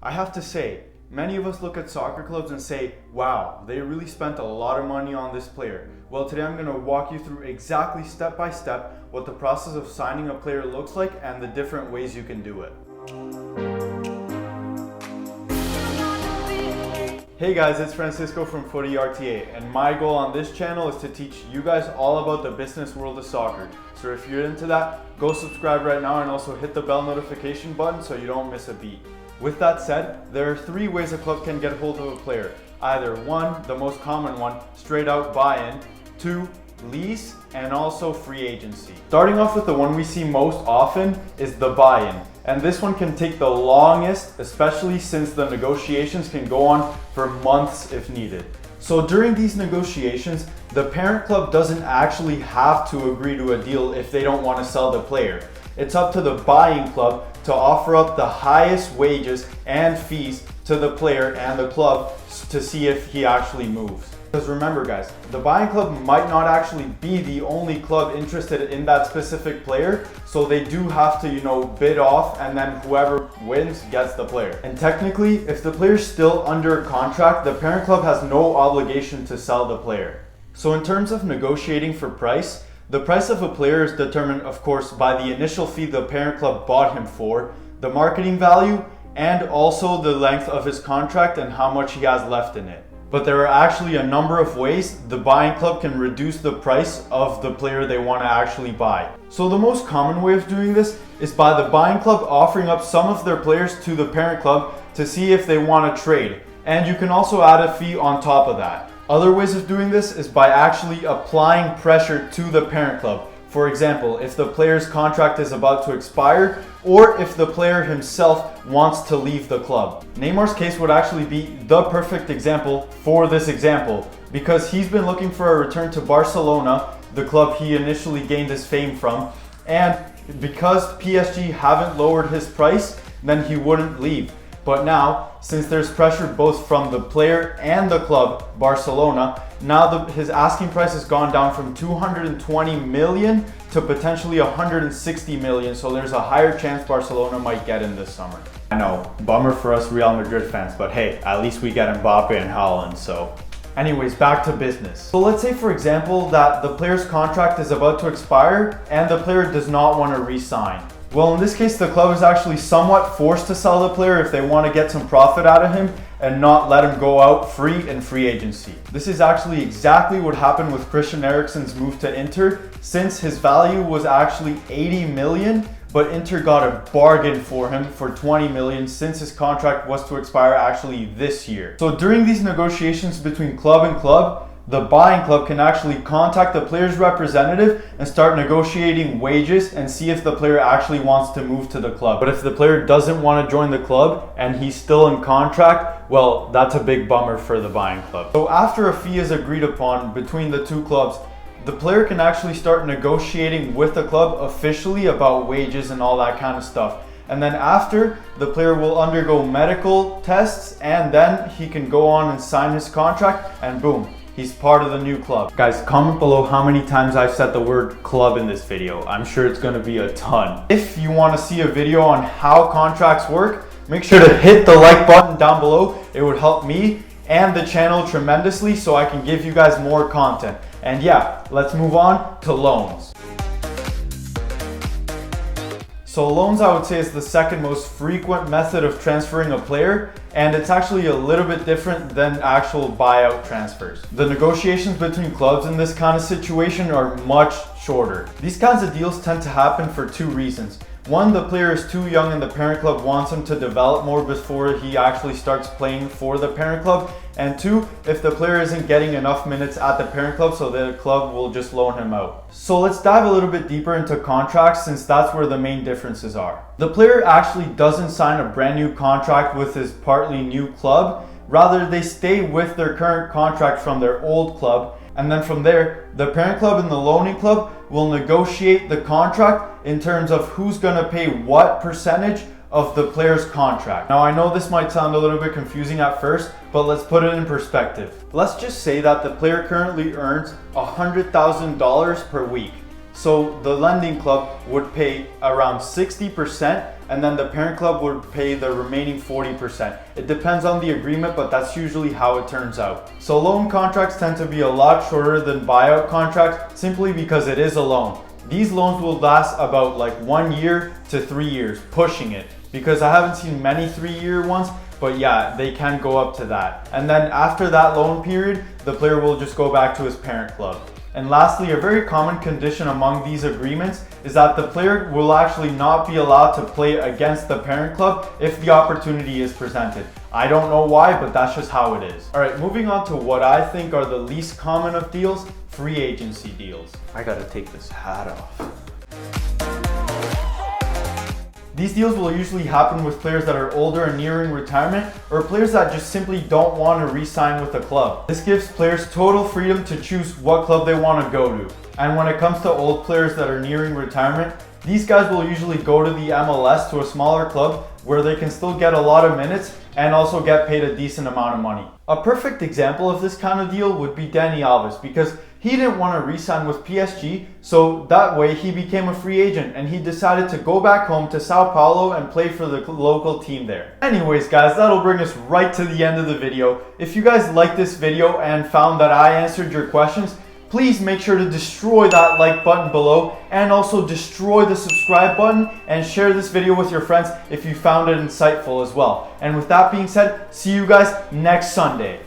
I have to say, many of us look at soccer clubs and say, wow, they really spent a lot of money on this player. Well, today I'm going to walk you through exactly step by step what the process of signing a player looks like and the different ways you can do it. Hey guys, it's Francisco from Footy RTA, and my goal on this channel is to teach you guys all about the business world of soccer. So if you're into that, go subscribe right now and also hit the bell notification button so you don't miss a beat. With that said, there are three ways a club can get hold of a player. Either one, the most common one, straight out buy-in, two, lease, and also free agency. Starting off with the one we see most often is the buy-in. And this one can take the longest, especially since the negotiations can go on for months if needed. So during these negotiations, the parent club doesn't actually have to agree to a deal if they don't want to sell the player. It's up to the buying club to offer up the highest wages and fees to the player and the club to see if he actually moves. Because remember guys, the buying club might not actually be the only club interested in that specific player, so they do have to, bid off, and then whoever wins gets the player. And technically, if the player's still under contract, the parent club has no obligation to sell the player. So in terms of negotiating for price, the price of a player is determined, of course, by the initial fee the parent club bought him for, the marketing value, and also the length of his contract and how much he has left in it. But there are actually a number of ways the buying club can reduce the price of the player they want to actually buy. So the most common way of doing this is by the buying club offering up some of their players to the parent club to see if they want to trade. And you can also add a fee on top of that. Other ways of doing this is by actually applying pressure to the parent club. For example, if the player's contract is about to expire, or if the player himself wants to leave the club. Neymar's case would actually be the perfect example for this example, because he's been looking for a return to Barcelona, the club he initially gained his fame from, and because PSG haven't lowered his price, then he wouldn't leave. But now, since there's pressure both from the player and the club, Barcelona, now his asking price has gone down from 220 million to potentially 160 million, so there's a higher chance Barcelona might get in this summer. I know, bummer for us Real Madrid fans, but hey, at least we get Mbappe and Haaland, so. Anyways, back to business. So let's say for example that the player's contract is about to expire and the player does not want to re-sign. Well, in this case, the club is actually somewhat forced to sell the player if they want to get some profit out of him and not let him go out free in free agency. This is actually exactly what happened with Christian Eriksen's move to Inter, since his value was actually 80 million, but Inter got a bargain for him for 20 million since his contract was to expire actually this year. So during these negotiations between club and club, the buying club can actually contact the player's representative and start negotiating wages and see if the player actually wants to move to the club. But if the player doesn't want to join the club and he's still in contract, well, that's a big bummer for the buying club. So after a fee is agreed upon between the two clubs, the player can actually start negotiating with the club officially about wages and all that kind of stuff. And then after, the player will undergo medical tests and then he can go on and sign his contract and boom, he's part of the new club. Guys, comment below how many times I've said the word club in this video. I'm sure it's gonna be a ton. If you wanna see a video on how contracts work, make sure to hit the like button down below. It would help me and the channel tremendously so I can give you guys more content. And yeah, let's move on to loans. So loans, I would say, is the second most frequent method of transferring a player, and it's actually a little bit different than actual buyout transfers. The negotiations between clubs in this kind of situation are much shorter. These kinds of deals tend to happen for two reasons. One, the player is too young and the parent club wants him to develop more before he actually starts playing for the parent club. And two, if the player isn't getting enough minutes at the parent club, so the club will just loan him out. So let's dive a little bit deeper into contracts, since that's where the main differences are. The player actually doesn't sign a brand new contract with his partly new club. Rather, they stay with their current contract from their old club. And then from there, the parent club and the loaning club will negotiate the contract in terms of who's going to pay what percentage of the player's contract. Now, I know this might sound a little bit confusing at first, but let's put it in perspective. Let's just say that the player currently earns $100,000 per week. So the lending club would pay around 60% and then the parent club would pay the remaining 40%. It depends on the agreement, but that's usually how it turns out. So loan contracts tend to be a lot shorter than buyout contracts simply because it is a loan. These loans will last about like 1 year to 3 years, pushing it, because I haven't seen many 3-year ones, but yeah, they can go up to that. And then after that loan period, the player will just go back to his parent club. And lastly, a very common condition among these agreements is that the player will actually not be allowed to play against the parent club if the opportunity is presented. I don't know why, but that's just how it is. All right, moving on to what I think are the least common of deals, free agency deals. I gotta take this hat off. These deals will usually happen with players that are older and nearing retirement, or players that just simply don't want to re-sign with a club. This gives players total freedom to choose what club they want to go to. And when it comes to old players that are nearing retirement, these guys will usually go to the MLS, to a smaller club where they can still get a lot of minutes and also get paid a decent amount of money. A perfect example of this kind of deal would be Dani Alves, because he didn't want to re-sign with PSG, so that way he became a free agent and he decided to go back home to Sao Paulo and play for the local team there. Anyways guys, that'll bring us right to the end of the video. If you guys liked this video and found that I answered your questions, please make sure to destroy that like button below and also destroy the subscribe button and share this video with your friends if you found it insightful as well. And with that being said, see you guys next Sunday.